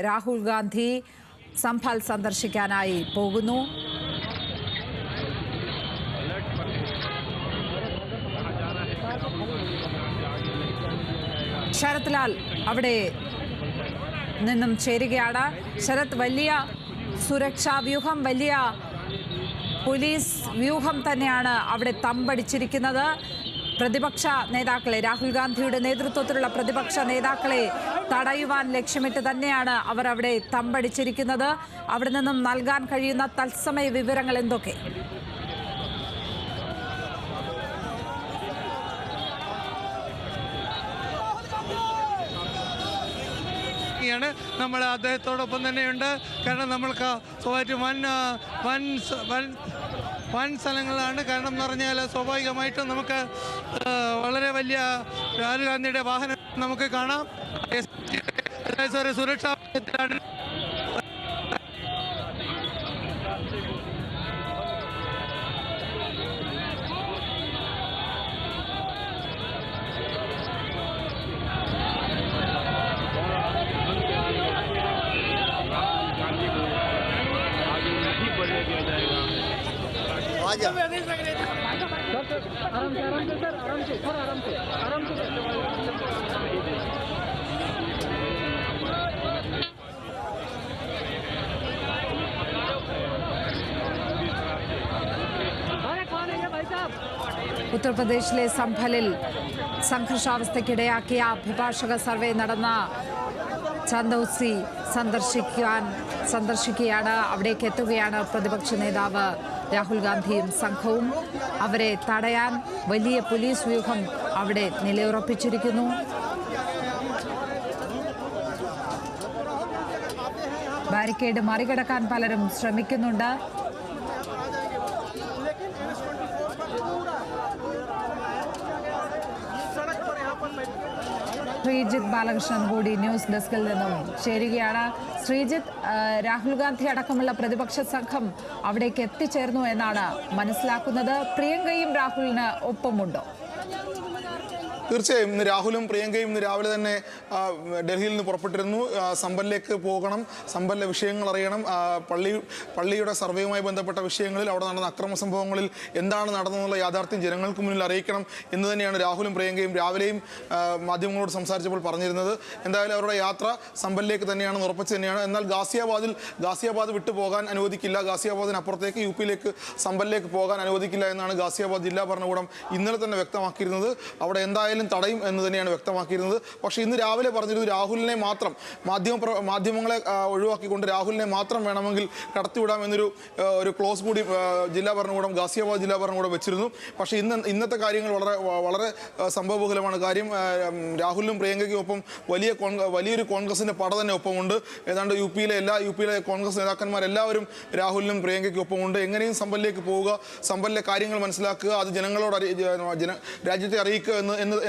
രാഹുൽ ഗാന്ധി സംഭൽ സന്ദർശിക്കാനായി പോകുന്നു. ശരത് ലാൽ അവിടെ നിന്നും ചേരുകയാണ്. ശരത്, വലിയ സുരക്ഷാ വ്യൂഹം, വലിയ പോലീസ് വ്യൂഹം തന്നെയാണ് അവിടെ തമ്പടിച്ചിരിക്കുന്നത്. പ്രതിപക്ഷ നേതാക്കളെ, രാഹുൽ ഗാന്ധിയുടെ നേതൃത്വത്തിലുള്ള പ്രതിപക്ഷ നേതാക്കളെ തടയുവാൻ ലക്ഷ്യമിട്ട് തന്നെയാണ് അവർ അവിടെ തമ്പടിച്ചിരിക്കുന്നത്. അവിടെ നിന്നും നൽകാൻ കഴിയുന്ന തത്സമയ വിവരങ്ങൾ എന്തൊക്കെ? നമ്മൾ അദ്ദേഹത്തോടൊപ്പം തന്നെയുണ്ട്. കാരണം നമ്മൾക്ക് വൻ സ്ഥലങ്ങളാണ്. കാരണം എന്ന് പറഞ്ഞാൽ സ്വാഭാവികമായിട്ടും നമുക്ക് വളരെ വലിയ രാഹുൽ ഗാന്ധിയുടെ വാഹനം നമുക്ക് കാണാം. സുരക്ഷാ ഉത്തർപ്രദേശിലെ സംഭലിൽ സംഘർഷാവസ്ഥയ്ക്കിടയാക്കിയ അഭിഭാഷക സർവേ നടന്ന ചന്ദൌസി സന്ദർശിക്കുകയാണ്. അവിടേക്ക് എത്തുകയാണ് പ്രതിപക്ഷ നേതാവ് രാഹുൽ ഗാന്ധിയും സംഘവും. അവരെ തടയാൻ വലിയ പോലീസ് വ്യൂഹം അവിടെ നിലയുറപ്പിച്ചിരിക്കുന്നു. ബാരിക്കേഡ് മറികടക്കാൻ പലരും ശ്രമിക്കുന്നുണ്ട്. ശ്രീജിത്ത് ബാലകൃഷ്ണൻ കൂടി ന്യൂസ് ഡെസ്കിൽ നിന്നും ചേരുകയാണ്. ശ്രീജിത്ത്, രാഹുൽ ഗാന്ധി അടക്കമുള്ള പ്രതിപക്ഷ സംഘം അവിടേക്ക് എത്തിച്ചേർന്നു എന്നാണ് മനസ്സിലാക്കുന്നത്. പ്രിയങ്കയും രാഹുലിന് ഒപ്പമുണ്ടോ? തീർച്ചയായും ഇന്ന് രാഹുലും പ്രിയങ്കയും ഇന്ന് രാവിലെ തന്നെ ഡൽഹിയിൽ നിന്ന് പുറപ്പെട്ടിരുന്നു. സമ്പലിലേക്ക് പോകണം, സമ്പലിലെ വിഷയങ്ങൾ അറിയണം, പള്ളിയുടെ സർവേയുമായി ബന്ധപ്പെട്ട വിഷയങ്ങളിൽ അവിടെ നടന്ന അക്രമ സംഭവങ്ങളിൽ എന്താണ് നടന്നതെന്നുള്ള യാഥാർത്ഥ്യം ജനങ്ങൾക്ക് മുന്നിൽ അറിയിക്കണം എന്ന് തന്നെയാണ് രാഹുലും പ്രിയങ്കയും രാവിലെയും മാധ്യമങ്ങളോട് സംസാരിച്ചപ്പോൾ പറഞ്ഞിരുന്നത്. എന്തായാലും അവരുടെ യാത്ര സമ്പലിലേക്ക് തന്നെയാണെന്ന് ഉറപ്പിച്ച് തന്നെയാണ്. എന്നാൽ ഗാസിയാബാദ് വിട്ടു പോകാൻ അനുവദിക്കില്ല, ഗാസിയാബാദിനപ്പുറത്തേക്ക് യു പിയിലേക്ക് സമ്പലിലേക്ക് പോകാൻ അനുവദിക്കില്ല എന്നാണ് ഗാസിയാബാദ് ജില്ലാ ഭരണകൂടം ഇന്നലെ തന്നെ വ്യക്തമാക്കിയിരുന്നത്. അവിടെ എന്തായാലും തടയും എന്ന് തന്നെയാണ് വ്യക്തമാക്കിയിരുന്നത്. പക്ഷേ ഇന്ന് രാവിലെ പറഞ്ഞിരുന്നു രാഹുലിനെ മാത്രം മാധ്യമങ്ങളെ ഒഴിവാക്കിക്കൊണ്ട് രാഹുലിനെ മാത്രം വേണമെങ്കിൽ കടത്തിവിടാം ഒരു ക്ലോസ് കൂടി ജില്ലാ ഭരണകൂടം ഗാസിയാബാദ് ജില്ലാ ഭരണകൂടം വെച്ചിരുന്നു. പക്ഷേ ഇന്നത്തെ കാര്യങ്ങൾ വളരെ സംഭവബഹുലമാണ്. കാര്യം രാഹുലിനും പ്രിയങ്കയ്ക്കും ഒപ്പം വലിയൊരു കോൺഗ്രസിൻ്റെ പട തന്നെ ഒപ്പമുണ്ട്. ഏതാണ്ട് യു പിയിലെ കോൺഗ്രസ് നേതാക്കന്മാരെല്ലാവരും രാഹുലിനും പ്രിയങ്കയ്ക്കും ഒപ്പമുണ്ട്. എങ്ങനെയും സമ്പലിലേക്ക് പോവുക, സമ്പലിലെ കാര്യങ്ങൾ മനസ്സിലാക്കുക, അത് ജനങ്ങളോട് രാജ്യത്തെ അറിയിക്കുക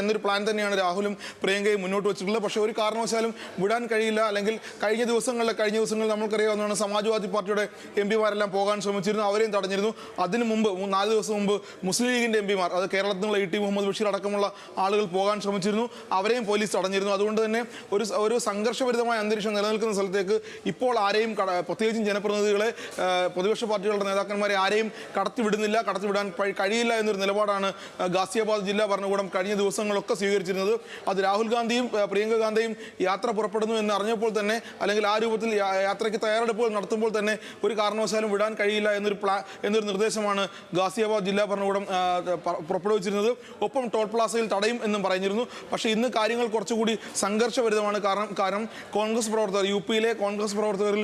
എന്നൊരു പ്ലാൻ തന്നെയാണ് രാഹുലും പ്രിയങ്കയും മുന്നോട്ട് വെച്ചിട്ടുള്ളത്. പക്ഷേ ഒരു കാരണവശാലും വിടാൻ കഴിയില്ല. അല്ലെങ്കിൽ കഴിഞ്ഞ ദിവസങ്ങളിൽ നമുക്കറിയാവുന്നതാണ് സമാജ്വാദി പാർട്ടിയുടെ എംപിമാരെല്ലാം പോകാൻ ശ്രമിച്ചിരുന്നു, അവരെയും തടഞ്ഞിരുന്നു. അതിനു മുമ്പ് 4 ദിവസം മുമ്പ് മുസ്ലിം ലീഗിൻ്റെ എംപിമാർ, അത് കേരളത്തിൽ നിന്നുള്ള ഇ ടി മുഹമ്മദ് ബഷീർ അടക്കമുള്ള ആളുകൾ പോകാൻ ശ്രമിച്ചിരുന്നു, അവരെയും പോലീസ് തടഞ്ഞിരുന്നു. അതുകൊണ്ട് തന്നെ ഒരു സംഘർഷഭരിതമായ അന്തരീക്ഷം നിലനിൽക്കുന്ന സ്ഥലത്തേക്ക് ഇപ്പോൾ ആരെയും, പ്രത്യേകിച്ചും ജനപ്രതിനിധികളെ, പ്രതിപക്ഷ പാർട്ടികളുടെ നേതാക്കന്മാരെ ആരെയും കടത്തിവിടാൻ കഴിയില്ല എന്നൊരു നിലപാടാണ് ഗാസിയാബാദ് ജില്ലാ ഭരണകൂടം കഴിഞ്ഞ ദിവസങ്ങളൊക്കെ സ്വീകരിച്ചിരുന്നത്. അത് രാഹുൽ ഗാന്ധിയും പ്രിയങ്ക ഗാന്ധിയും യാത്ര പുറപ്പെടുന്നു എന്ന് അറിഞ്ഞപ്പോൾ തന്നെ, അല്ലെങ്കിൽ ആ രൂപത്തിൽ യാത്രയ്ക്ക് തയ്യാറെടുപ്പുകൾ നടത്തുമ്പോൾ തന്നെ ഒരു കാരണവശാലും വിടാൻ കഴിയില്ല എന്നൊരു നിർദ്ദേശമാണ് ഗാസിയാബാദ് ജില്ലാ ഭരണകൂടം പുറപ്പെടുവിച്ചിരുന്നത്. ഒപ്പം ടോൾ പ്ലാസയിൽ തടയും എന്നും പറഞ്ഞിരുന്നു. പക്ഷേ ഇന്ന് കാര്യങ്ങൾ കുറച്ചുകൂടി സംഘർഷഭരിതമാണ്. കാരണം കോൺഗ്രസ് പ്രവർത്തകർ, യു പിയിലെ കോൺഗ്രസ് പ്രവർത്തകരിൽ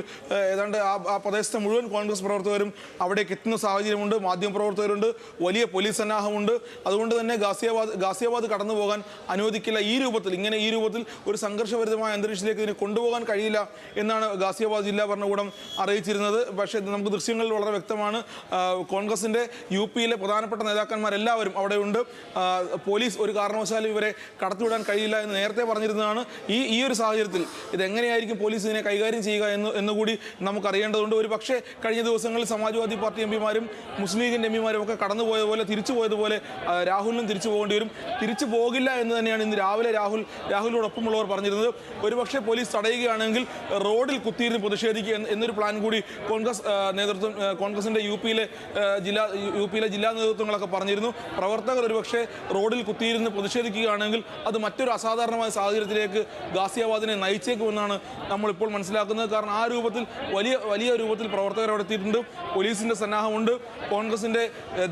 ഏതാണ്ട് ആ പ്രദേശത്തെ മുഴുവൻ കോൺഗ്രസ് പ്രവർത്തകരും അവിടേക്ക് എത്തുന്ന സാഹചര്യമുണ്ട്. മാധ്യമപ്രവർത്തകരുണ്ട്, വലിയ പോലീസ് സന്നാഹമുണ്ട്. അതുകൊണ്ട് തന്നെ ഗാസിയാബാദ് കടന്നു പോകാൻ അനുവദിക്കില്ല. ഈ രൂപത്തിൽ ഒരു സംഘർഷഭരിതമായ അന്തരീക്ഷത്തിലേക്ക് ഇതിനെ കൊണ്ടുപോകാൻ കഴിയില്ല എന്നാണ് ഗാസിയാബാദ് ജില്ലാ ഭരണകൂടം അറിയിച്ചിരുന്നത്. പക്ഷേ നമുക്ക് ദൃശ്യങ്ങളിൽ വളരെ വ്യക്തമാണ്. കോൺഗ്രസിൻ്റെ യു പിയിലെ പ്രധാനപ്പെട്ട നേതാക്കന്മാരെല്ലാവരും അവിടെയുണ്ട്. പോലീസ് ഒരു കാരണവശാലും ഇവരെ കടത്തിവിടാൻ കഴിയില്ല എന്ന് നേരത്തെ പറഞ്ഞിരുന്നതാണ്. ഈ ഒരു സാഹചര്യത്തിൽ ഇതെങ്ങനെയായിരിക്കും പോലീസ് ഇതിനെ കൈകാര്യം ചെയ്യുക എന്നുകൂടി നമുക്കറിയേണ്ടതുണ്ട്. ഒരു പക്ഷേ കഴിഞ്ഞ ദിവസങ്ങളിൽ സമാജ്വാദി പാർട്ടി എംപിമാരും മുസ്ലിം ലീഗിൻ്റെ എംപിമാരും ഒക്കെ കടന്നുപോയതുപോലെ, തിരിച്ചു പോയതുപോലെ രാഹുലിനും തിരിച്ചു പോകേണ്ടി വരും. തിരിച്ചു പോകില്ല എന്ന് തന്നെയാണ് ഇന്ന് രാവിലെ രാഹുലിനോടൊപ്പമുള്ളവർ പറഞ്ഞിരുന്നത്. ഒരുപക്ഷെ പോലീസ് തടയുകയാണെങ്കിൽ റോഡിൽ കുത്തിയിരുന്ന് പ്രതിഷേധിക്കുക എന്നൊരു പ്ലാൻ കൂടി കോൺഗ്രസിന്റെ യു പിയിലെ ജില്ലാ നേതൃത്വങ്ങളൊക്കെ പറഞ്ഞിരുന്നു. പ്രവർത്തകർ ഒരുപക്ഷെ റോഡിൽ കുത്തിയിരുന്ന് പ്രതിഷേധിക്കുകയാണെങ്കിൽ അത് മറ്റൊരു അസാധാരണമായ സാഹചര്യത്തിലേക്ക് ഗാസിയാബാദിനെ നയിച്ചേക്കുമെന്നാണ് നമ്മളിപ്പോൾ മനസ്സിലാക്കുന്നത്. കാരണം ആ രൂപത്തിൽ വലിയ രൂപത്തിൽ പ്രവർത്തകർ അവിടെ എത്തിയിട്ടുണ്ട്. പോലീസിന്റെ സന്നാഹമുണ്ട്. കോൺഗ്രസിന്റെ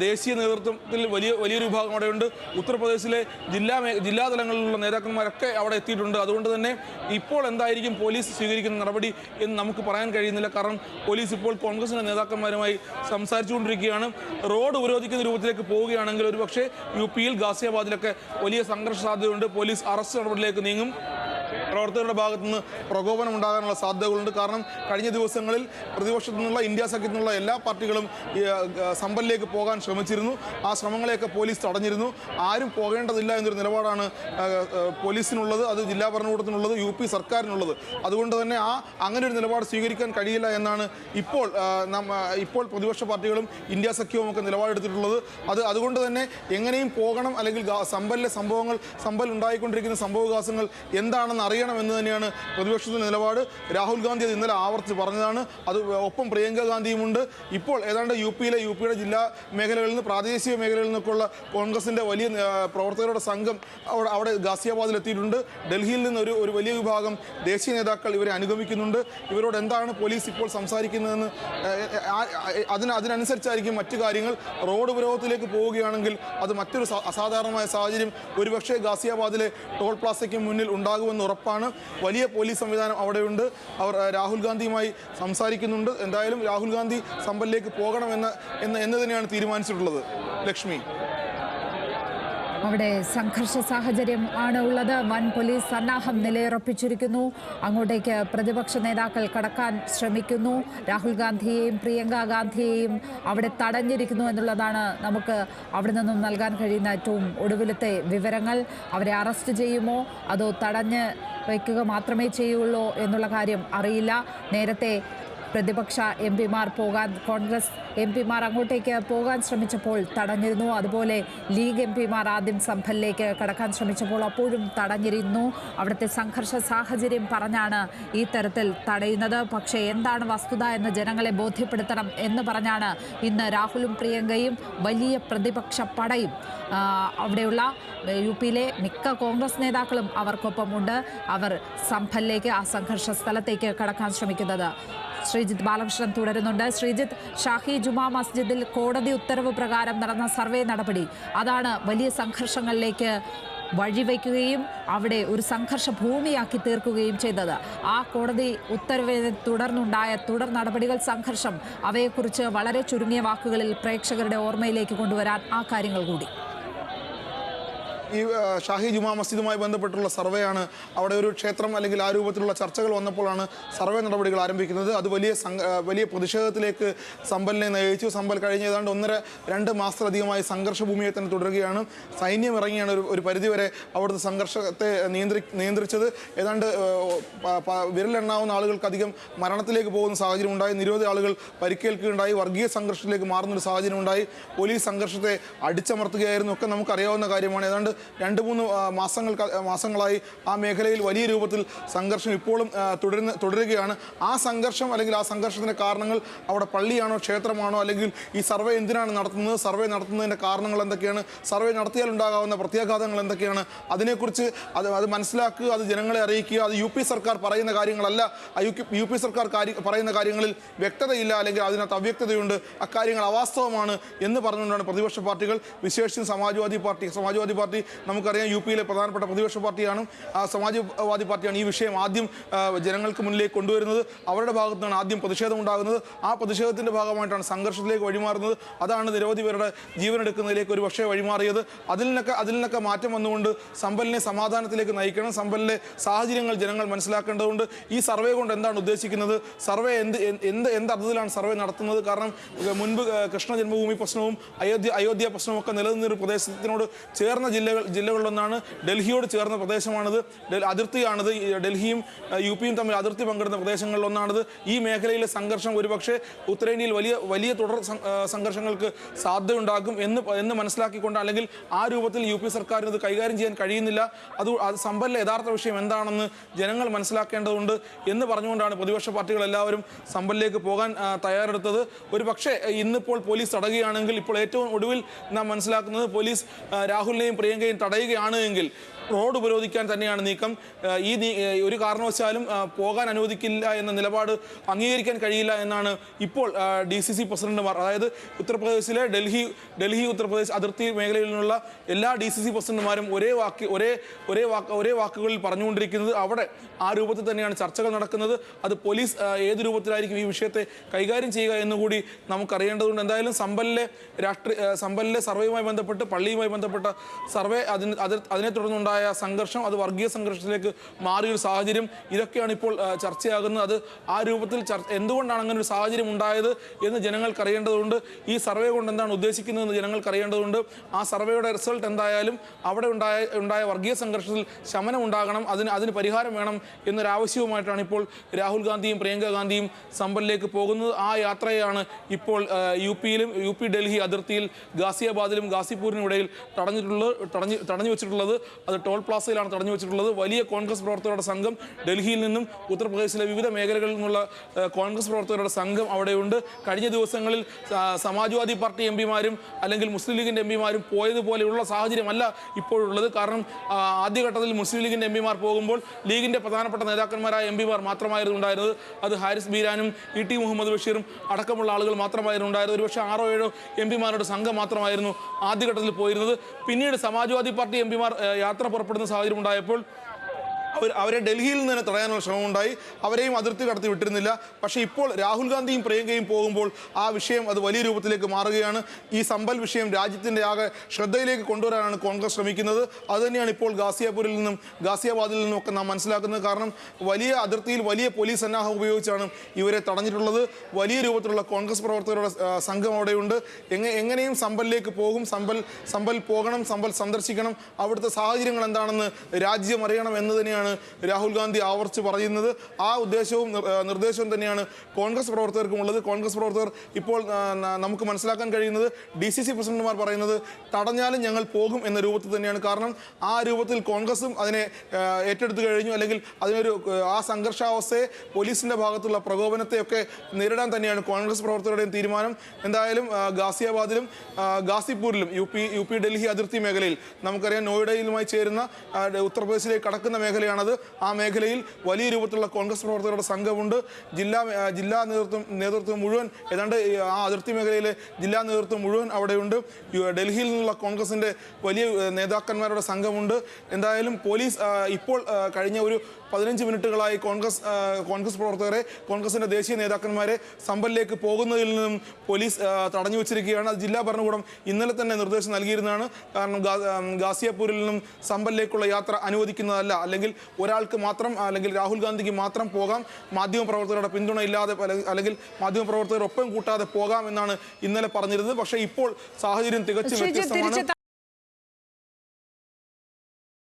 ദേശീയ നേതൃത്വത്തിൽ വലിയൊരു വിഭാഗം അവിടെയുണ്ട്. ഉത്തർപ്രദേശിലെ ജില്ലാ തലങ്ങളിലുള്ള നേതാക്കന്മാരൊക്കെ അവിടെ എത്തിയിട്ടുണ്ട്. അതുകൊണ്ട് തന്നെ ഇപ്പോൾ എന്തായിരിക്കും പോലീസ് സ്വീകരിക്കുന്ന നടപടി എന്ന് നമുക്ക് പറയാൻ കഴിയുന്നില്ല. കാരണം പോലീസ് ഇപ്പോൾ കോൺഗ്രസിന്റെ നേതാക്കന്മാരുമായി സംസാരിച്ചുകൊണ്ടിരിക്കുകയാണ്. റോഡ് ഉപരോധിക്കുന്ന രൂപത്തിലേക്ക് പോവുകയാണെങ്കിൽ ഒരുപക്ഷെ യു പിയിൽ ഗാസിയാബാദിലൊക്കെ വലിയ സംഘർഷ സാധ്യതയുണ്ട്. പോലീസ് അറസ്റ്റ് നടപടിയിലേക്ക് നീങ്ങും. പ്രവർത്തകരുടെ ഭാഗത്തുനിന്ന് പ്രകോപനം ഉണ്ടാകാനുള്ള സാധ്യതകളുണ്ട്. കാരണം കഴിഞ്ഞ ദിവസങ്ങളിൽ പ്രതിപക്ഷത്തു നിന്നുള്ള ഇന്ത്യ സഖ്യത്തു നിന്നുള്ള എല്ലാ പാർട്ടികളും സമ്പലിലേക്ക് പോകാൻ ശ്രമിച്ചിരുന്നു. ആ ശ്രമങ്ങളെയൊക്കെ പോലീസ് തടഞ്ഞിരുന്നു. ആരും പോകേണ്ടതില്ല എന്നൊരു നിലപാടാണ് പോലീസിനുള്ളത്, അത് ജില്ലാ ഭരണകൂടത്തിനുള്ളത്, യു പി സർക്കാരിനുള്ളത്. അതുകൊണ്ട് തന്നെ അങ്ങനെ ഒരു നിലപാട് സ്വീകരിക്കാൻ കഴിയില്ല എന്നാണ് ഇപ്പോൾ പ്രതിപക്ഷ പാർട്ടികളും ഇന്ത്യ സഖ്യവും ഒക്കെ നിലപാടെടുത്തിട്ടുള്ളത്. അതുകൊണ്ട് തന്നെ എങ്ങനെയും പോകണം, അല്ലെങ്കിൽ സമ്പൽ ഉണ്ടായിക്കൊണ്ടിരിക്കുന്ന സംഭവവികാസങ്ങൾ എന്താണെന്ന് അറിയണമെന്ന് തന്നെയാണ് പ്രതിപക്ഷത്തിന്റെ നിലപാട്. രാഹുൽ ഗാന്ധി അത് ഇന്നലെ ആവർത്തിച്ച് പറഞ്ഞതാണ്. അത് ഒപ്പം പ്രിയങ്ക ഗാന്ധിയുമുണ്ട്. ഇപ്പോൾ ഏതാണ്ട് യുടെ ജില്ലാ മേഖലകളിൽ നിന്ന്, പ്രാദേശിക മേഖലകളിൽ നിന്നൊക്കെയുള്ള കോൺഗ്രസിന്റെ വലിയ പ്രവർത്തകരുടെ സംഘം അവിടെ ഗാസിയാബാദിൽ എത്തിയിട്ടുണ്ട്. ഡൽഹിയിൽ നിന്ന് ഒരു വലിയ വിഭാഗം ദേശീയ നേതാക്കൾ ഇവരെ അനുഗമിക്കുന്നുണ്ട്. ഇവരോട് എന്താണ് പോലീസ് ഇപ്പോൾ സംസാരിക്കുന്നതെന്ന് അതിനനുസരിച്ചായിരിക്കും മറ്റു കാര്യങ്ങൾ. റോഡ് ഉപരോധത്തിലേക്ക് പോവുകയാണെങ്കിൽ അത് മറ്റൊരു അസാധാരണമായ സാഹചര്യം ഒരുപക്ഷെ ഗാസിയാബാദിലെ ടോൾ പ്ലാസയ്ക്ക് മുന്നിൽ ഉണ്ടാകുമെന്ന് ഉറപ്പാണ്. വലിയ പോലീസ് സംവിധാനം അവിടെയുണ്ട്. അവർ രാഹുൽ ഗാന്ധിയുമായി സംസാരിക്കുന്നുണ്ട്. എന്തായാലും രാഹുൽ ഗാന്ധി സമ്പലിലേക്ക് പോകണം എന്ന് തന്നെയാണ് തീരുമാനിച്ചിട്ടുള്ളത്. ലക്ഷ്മി, അവിടെ സംഘർഷ സാഹചര്യം ആണ് ഉള്ളത്. വൻ പോലീസ് സന്നാഹം നിലയുറപ്പിച്ചിരിക്കുന്നു. അങ്ങോട്ടേക്ക് പ്രതിപക്ഷ നേതാക്കൾ കടക്കാൻ ശ്രമിക്കുന്നു. രാഹുൽ ഗാന്ധിയെയും പ്രിയങ്ക ഗാന്ധിയെയും അവിടെ തടഞ്ഞിരിക്കുന്നു എന്നുള്ളതാണ് നമുക്ക് അവിടെ നിന്നും നൽകാൻ കഴിയുന്ന ഏറ്റവും ഒടുവിലത്തെ വിവരങ്ങൾ. അവരെ അറസ്റ്റ് ചെയ്യുമോ അതോ തടഞ്ഞ് വയ്ക്കുക മാത്രമേ ചെയ്യുള്ളൂ എന്നുള്ള കാര്യം അറിയില്ല. നേരത്തെ പ്രതിപക്ഷ കോൺഗ്രസ് എം പിമാർ അങ്ങോട്ടേക്ക് പോകാൻ ശ്രമിച്ചപ്പോൾ തടഞ്ഞിരുന്നു. അതുപോലെ ലീഗ് എം പിമാർ ആദ്യം സമ്പലിലേക്ക് കടക്കാൻ ശ്രമിച്ചപ്പോൾ അപ്പോഴും തടഞ്ഞിരുന്നു. അവിടുത്തെ സംഘർഷ സാഹചര്യം പറഞ്ഞാണ് ഈ തരത്തിൽ തടയുന്നത്. പക്ഷേ എന്താണ് വസ്തുത എന്ന് ജനങ്ങളെ ബോധ്യപ്പെടുത്തണം എന്ന് പറഞ്ഞാണ് ഇന്ന് രാഹുലും പ്രിയങ്കയും വലിയ പ്രതിപക്ഷ പടയും അവിടെയുള്ള യു പിയിലെ മിക്ക കോൺഗ്രസ് നേതാക്കളും അവർക്കൊപ്പമുണ്ട്. അവർ സമ്പലിലേക്ക്, ആ സംഘർഷ സ്ഥലത്തേക്ക് കടക്കാൻ ശ്രമിക്കുന്നത്. ശ്രീജിത്ത് ബാലകൃഷ്ണൻ തുടരുന്നുണ്ട്. ശ്രീജിത്ത്, ഷാഹി ജുമാ മസ്ജിദിൽ കോടതി ഉത്തരവ് പ്രകാരം നടന്ന സർവേ നടപടി അതാണ് വലിയ സംഘർഷങ്ങളിലേക്ക് വഴിവെക്കുകയും അവിടെ ഒരു സംഘർഷ ഭൂമിയാക്കി തീർക്കുകയും ചെയ്തത്. ആ കോടതി ഉത്തരവിനെ തുടർന്നുണ്ടായ തുടർ നടപടികൾ, സംഘർഷം, അവയെക്കുറിച്ച് വളരെ ചുരുങ്ങിയ വാക്കുകളിൽ പ്രേക്ഷകരുടെ ഓർമ്മയിലേക്ക് കൊണ്ടുവരാൻ ആ കാര്യങ്ങൾ കൂടി. ഈ ഷാഹി ജുമാ മസ്ജിദുമായി ബന്ധപ്പെട്ടുള്ള സർവേയാണ്. അവിടെ ഒരു ക്ഷേത്രം അല്ലെങ്കിൽ ആ രൂപത്തിലുള്ള ചർച്ചകൾ വന്നപ്പോഴാണ് സർവേ നടപടികൾ ആരംഭിക്കുന്നത്. അത് വലിയ പ്രതിഷേധത്തിലേക്ക് സമ്പലിനെ നയിച്ചു. സമ്പൽ കഴിഞ്ഞ ഏതാണ്ട് 1-2 മാസത്തിലധികമായി സംഘർഷ ഭൂമിയെ തന്നെ തുടരുകയാണ്. സൈന്യം ഇറങ്ങിയാണ് ഒരു പരിധിവരെ അവിടുത്തെ സംഘർഷത്തെ നിയന്ത്രിച്ചത്. ഏതാണ്ട് വിരലെണ്ണാവുന്ന ആളുകൾക്കധികം മരണത്തിലേക്ക് പോകുന്ന സാഹചര്യം ഉണ്ടായി. നിരവധി ആളുകൾ പരിക്കേൽക്കുകയുണ്ടായി. വർഗീയ സംഘർഷത്തിലേക്ക് മാറുന്നൊരു സാഹചര്യം ഉണ്ടായി. പോലീസ് സംഘർഷത്തെ അടിച്ചമർത്തുകയായിരുന്നു. ഒക്കെ നമുക്കറിയാവുന്ന കാര്യമാണ്. ഏതാണ്ട് 2-3 മാസങ്ങളായി ആ മേഖലയിൽ വലിയ രൂപത്തിൽ സംഘർഷം ഇപ്പോഴും തുടരുകയാണ്. ആ സംഘർഷം അല്ലെങ്കിൽ ആ സംഘർഷത്തിൻ്റെ കാരണങ്ങൾ അവിടെ പള്ളിയാണോ ക്ഷേത്രമാണോ, അല്ലെങ്കിൽ ഈ സർവേ എന്തിനാണ് നടത്തുന്നത്, സർവേ നടത്തുന്നതിൻ്റെ കാരണങ്ങൾ എന്തൊക്കെയാണ്, സർവേ നടത്തിയാൽ ഉണ്ടാകാവുന്ന പ്രത്യാഘാതങ്ങൾ എന്തൊക്കെയാണ്, അതിനെക്കുറിച്ച് അത് മനസ്സിലാക്കുക, അത് ജനങ്ങളെ അറിയിക്കുക. അത് യു പി സർക്കാർ പറയുന്ന കാര്യങ്ങളല്ല. യു പി സർക്കാർ പറയുന്ന കാര്യങ്ങളിൽ വ്യക്തതയില്ല, അല്ലെങ്കിൽ അതിനകത്ത് അവ്യക്തതയുണ്ട്, അക്കാര്യങ്ങൾ അവാസ്തവമാണ് എന്ന് പറഞ്ഞുകൊണ്ടാണ് പ്രതിപക്ഷ പാർട്ടികൾ, വിശേഷിച്ചും സമാജ്വാദി പാർട്ടി നമുക്കറിയാം യു പിയിലെ പ്രധാനപ്പെട്ട പ്രതിപക്ഷ പാർട്ടിയാണ്. സമാജ്വാദി പാർട്ടിയാണ് ഈ വിഷയം ആദ്യം ജനങ്ങൾക്ക് മുന്നിലേക്ക് കൊണ്ടുവരുന്നത്. അവരുടെ ഭാഗത്തു നിന്നാണ് ആദ്യം പ്രതിഷേധം ഉണ്ടാകുന്നത്. ആ പ്രതിഷേധത്തിൻ്റെ ഭാഗമായിട്ടാണ് സംഘർഷത്തിലേക്ക് വഴിമാറുന്നത്. അതാണ് നിരവധി പേരുടെ ജീവനെടുക്കുന്നതിലേക്ക് ഒരു പക്ഷേ വഴിമാറിയത്. അതിൽ നിന്നൊക്കെ മാറ്റം വന്നുകൊണ്ട് സമ്പലിനെ സമാധാനത്തിലേക്ക് നയിക്കണം. സമ്പലിലെ സാഹചര്യങ്ങൾ ജനങ്ങൾ മനസ്സിലാക്കേണ്ടതുണ്ട്. ഈ സർവേ കൊണ്ട് എന്താണ് ഉദ്ദേശിക്കുന്നത്, സർവേ എന്ത് അർത്ഥത്തിലാണ് സർവേ നടത്തുന്നത്? കാരണം മുൻപ് കൃഷ്ണ ജന്മഭൂമി പ്രശ്നവും അയോധ്യ പ്രശ്നവും ഒക്കെ നിലനിന്നൊരു പ്രദേശത്തിനോട് ചേർന്ന ജില്ല ജില്ലകളിലൊന്നാണ്. ഡൽഹിയോട് ചേർന്ന പ്രദേശമാണിത്, അതിർത്തിയാണിത്. ഡൽഹിയും UP-യും തമ്മിൽ അതിർത്തി പങ്കിടുന്ന പ്രദേശങ്ങളിലൊന്നാണിത്. ഈ മേഖലയിലെ സംഘർഷം ഒരുപക്ഷെ ഉത്തരേന്ത്യയിൽ വലിയ തുടർ സംഘർഷങ്ങൾക്ക് സാധ്യതയുണ്ടാക്കും എന്ന് മനസ്സിലാക്കിക്കൊണ്ട്, അല്ലെങ്കിൽ ആ രൂപത്തിൽ UP സർക്കാരിന് ഇത് കൈകാര്യം ചെയ്യാൻ കഴിയുന്നില്ല, അത് സമ്പലിലെ യഥാർത്ഥ വിഷയം എന്താണെന്ന് ജനങ്ങൾ മനസ്സിലാക്കേണ്ടതുണ്ട് എന്ന് പറഞ്ഞുകൊണ്ടാണ് പ്രതിപക്ഷ പാർട്ടികൾ എല്ലാവരും സമ്പലിലേക്ക് പോകാൻ തയ്യാറെടുത്തത്. ഒരു പക്ഷേ ഇന്നിപ്പോൾ പോലീസ് തടയുകയാണെങ്കിൽ, ഇപ്പോൾ ഏറ്റവും ഒടുവിൽ നാം മനസ്സിലാക്കുന്നത് പോലീസ് രാഹുലിനെയും പ്രിയങ്കയും തടയുകയാണ് എങ്കിൽ റോഡ് ഉപരോധിക്കാൻ തന്നെയാണ് നീക്കം. ഒരു കാരണവശാലും പോകാൻ അനുവദിക്കില്ല എന്ന നിലപാട് അംഗീകരിക്കാൻ കഴിയില്ല എന്നാണ് ഇപ്പോൾ DCC പ്രസിഡന്റുമാർ, അതായത് ഉത്തർപ്രദേശിലെ ഡൽഹി ഉത്തർപ്രദേശ് അതിർത്തി മേഖലയിൽ നിന്നുള്ള എല്ലാ DCC പ്രസിഡന്റുമാരും ഒരേ വാക്കുകളിൽ പറഞ്ഞുകൊണ്ടിരിക്കുന്നത്. അവിടെ ആ രൂപത്തിൽ തന്നെയാണ് ചർച്ചകൾ നടക്കുന്നത്. അത് പോലീസ് ഏത് രൂപത്തിലായിരിക്കും ഈ വിഷയത്തെ കൈകാര്യം ചെയ്യുക എന്നുകൂടി നമുക്കറിയേണ്ടതുണ്ട്. എന്തായാലും സമ്പലിലെ സർവേയുമായി ബന്ധപ്പെട്ട്, പള്ളിയുമായി ബന്ധപ്പെട്ട സർവേ, അതിനെ തുടർന്നുണ്ടായ സംഘർഷം, അത് വർഗീയ സംഘർഷത്തിലേക്ക് മാറിയൊരു സാഹചര്യം, ഇതൊക്കെയാണ് ഇപ്പോൾ ചർച്ചയാകുന്നത്. അത് ആ രൂപത്തിൽ എന്തുകൊണ്ടാണ് അങ്ങനെ ഒരു സാഹചര്യം ഉണ്ടായത് എന്ന് ജനങ്ങൾക്ക് അറിയേണ്ടതുണ്ട്. ഈ സർവേ കൊണ്ട് എന്താണ് ഉദ്ദേശിക്കുന്നതെന്ന് ജനങ്ങൾക്ക് അറിയേണ്ടതുണ്ട്. ആ സർവേയുടെ റിസൾട്ട് എന്തായാലും അവിടെ ഉണ്ടായ വർഗീയ സംഘർഷത്തിൽ ശമനം ഉണ്ടാകണം, അതിന് പരിഹാരം വേണം എന്നൊരാവശ്യവുമായിട്ടാണ് ഇപ്പോൾ രാഹുൽ ഗാന്ധിയും പ്രിയങ്ക ഗാന്ധിയും സമ്പലിലേക്ക് പോകുന്നത്. ആ യാത്രയാണ് ഇപ്പോൾ UP ഡൽഹി അതിർത്തിയിൽ ഗാസിയാബാദിലും ഗാസിപൂരിനും ഇടയിൽ തടഞ്ഞു വെച്ചിട്ടുള്ളത്. അത് ടോൾ പ്ലാസയിലാണ് തടഞ്ഞു വെച്ചിട്ടുള്ളത്. വലിയ കോൺഗ്രസ് പ്രവർത്തകരുടെ സംഘം ഡൽഹിയിൽ നിന്നും ഉത്തർപ്രദേശിലെ വിവിധ മേഖലകളിൽ നിന്നുള്ള കോൺഗ്രസ് പ്രവർത്തകരുടെ സംഘം അവിടെയുണ്ട്. കഴിഞ്ഞ ദിവസങ്ങളിൽ സമാജ്വാദി പാർട്ടി എംപിമാരും അല്ലെങ്കിൽ മുസ്ലിം ലീഗിൻ്റെ എംപിമാരും പോയതുപോലെയുള്ള സാഹചര്യമല്ല ഇപ്പോഴുള്ളത്. കാരണം ആദ്യഘട്ടത്തിൽ മുസ്ലിം ലീഗിൻ്റെ എംപിമാർ പോകുമ്പോൾ ലീഗിൻ്റെ പ്രധാനപ്പെട്ട നേതാക്കന്മാരായ എംപിമാർ മാത്രമായിരുന്നു ഉണ്ടായിരുന്നത്. അത് ഹാരിസ് ബീരാനും ET മുഹമ്മദ് ബഷീറും അടക്കമുള്ള ആളുകൾ മാത്രമായിരുന്നു ഉണ്ടായിരുന്നത്. ഒരുപക്ഷെ 6 or 7 എംപിമാരുടെ സംഘം മാത്രമായിരുന്നു ആദ്യഘട്ടത്തിൽ പോയിരുന്നത്. പിന്നീട് സമാജ്വാദി പാർട്ടി എംപിമാർ യാത്ര പുറപ്പെടുന്ന സാഹചര്യം ഉണ്ടായപ്പോൾ അവരെ ഡൽഹിയിൽ നിന്ന് തന്നെ തടയാനുള്ള ശ്രമമുണ്ടായി. അവരെയും അതിർത്തി കടത്തി വിട്ടിരുന്നില്ല. പക്ഷേ ഇപ്പോൾ രാഹുൽ ഗാന്ധിയും പ്രിയങ്കയും പോകുമ്പോൾ ആ വിഷയം അത് വലിയ രൂപത്തിലേക്ക് മാറുകയാണ്. ഈ സമ്പൽ വിഷയം രാജ്യത്തിൻ്റെ ആകെ ശ്രദ്ധയിലേക്ക് കൊണ്ടുവരാനാണ് കോൺഗ്രസ് ശ്രമിക്കുന്നത്. അതുതന്നെയാണ് ഇപ്പോൾ ഗാസിയാബാദിൽ നിന്നും ഒക്കെ നാം മനസ്സിലാക്കുന്നത്. കാരണം വലിയ അതിർത്തിയിൽ വലിയ പോലീസ് സന്നാഹം ഉപയോഗിച്ചാണ് ഇവരെ തടഞ്ഞിട്ടുള്ളത്. വലിയ രൂപത്തിലുള്ള കോൺഗ്രസ് പ്രവർത്തകരുടെ സംഘം അവിടെയുണ്ട്. എങ്ങനെയും സമ്പലിലേക്ക് പോകും, സമ്പൽ പോകണം, സമ്പൽ സന്ദർശിക്കണം, അവിടുത്തെ സാഹചര്യങ്ങൾ എന്താണെന്ന് രാജ്യം അറിയണം എന്ന് തന്നെയാണ് രാഹുൽ ഗാന്ധി ആവർത്തിച്ച് പറയുന്നത്. ആ ഉദ്ദേശവും നിർദ്ദേശവും തന്നെയാണ് കോൺഗ്രസ് പ്രവർത്തകർക്കുമുള്ളത്. കോൺഗ്രസ് പ്രവർത്തകർ ഇപ്പോൾ നമുക്ക് മനസ്സിലാക്കാൻ കഴിയുന്നത് DCC പ്രസിഡന്റുമാർ പറയുന്നത് തടഞ്ഞാലും ഞങ്ങൾ പോകും എന്ന രൂപത്തിൽ തന്നെയാണ്. കാരണം ആ രൂപത്തിൽ കോൺഗ്രസും അതിനെ ഏറ്റെടുത്തു കഴിഞ്ഞു. അല്ലെങ്കിൽ ആ സംഘർഷാവസ്ഥയെ, പോലീസിന്റെ ഭാഗത്തുള്ള പ്രകോപനത്തെയൊക്കെ നേരിടാൻ തന്നെയാണ് കോൺഗ്രസ് പ്രവർത്തകരുടെയും തീരുമാനം. എന്തായാലും ഗാസിയാബാദിലും ഗാസിപൂരിലും UP ഡൽഹി അതിർത്തി മേഖലയിൽ നമുക്കറിയാം, നോയിഡയിലുമായി ചേരുന്ന ഉത്തർപ്രദേശിലേക്ക് കടക്കുന്ന മേഖലയാണത്. ആ മേഖലയിൽ വലിയ രൂപത്തിലുള്ള കോൺഗ്രസ് പ്രവർത്തകരുടെ സംഘമുണ്ട്. ജില്ലാ നേതൃത്വം മുഴുവൻ, ഏതാണ്ട് ആ അതിർത്തി മേഖലയിലെ ജില്ലാ നേതൃത്വം മുഴുവൻ അവിടെയുണ്ട്. ഡൽഹിയിൽ നിന്നുള്ള കോൺഗ്രസിൻ്റെ വലിയ നേതാക്കന്മാരുടെ സംഘമുണ്ട്. എന്തായാലും പോലീസ് ഇപ്പോൾ കഴിഞ്ഞ ഒരു 15 മിനിറ്റുകളായി കോൺഗ്രസ് പ്രവർത്തകരെ, കോൺഗ്രസിൻ്റെ ദേശീയ നേതാക്കന്മാരെ സമ്പലിലേക്ക് പോകുന്നതിൽ നിന്നും പോലീസ് തടഞ്ഞു വെച്ചിരിക്കുകയാണ്. അത് ജില്ലാ ഭരണകൂടം ഇന്നലെ തന്നെ നിർദ്ദേശം നൽകിയിരുന്നതാണ്. കാരണം ഗാസിയാപൂരിൽ നിന്നും സമ്പലിലേക്കുള്ള യാത്ര അനുവദിക്കുന്നതല്ല, അല്ലെങ്കിൽ ഒരാൾക്ക് മാത്രം, അല്ലെങ്കിൽ രാഹുൽ ഗാന്ധിക്ക് മാത്രം പോകാം, മാധ്യമപ്രവർത്തകരുടെ പിന്തുണ ഇല്ലാതെ അല്ലെങ്കിൽ മാധ്യമപ്രവർത്തകർ ഒപ്പം കൂട്ടാതെ പോകാം എന്നാണ് ഇന്നലെ പറഞ്ഞിരുന്നത്. പക്ഷേ ഇപ്പോൾ സാഹചര്യം തികച്ചും വ്യത്യസ്തമാണ്.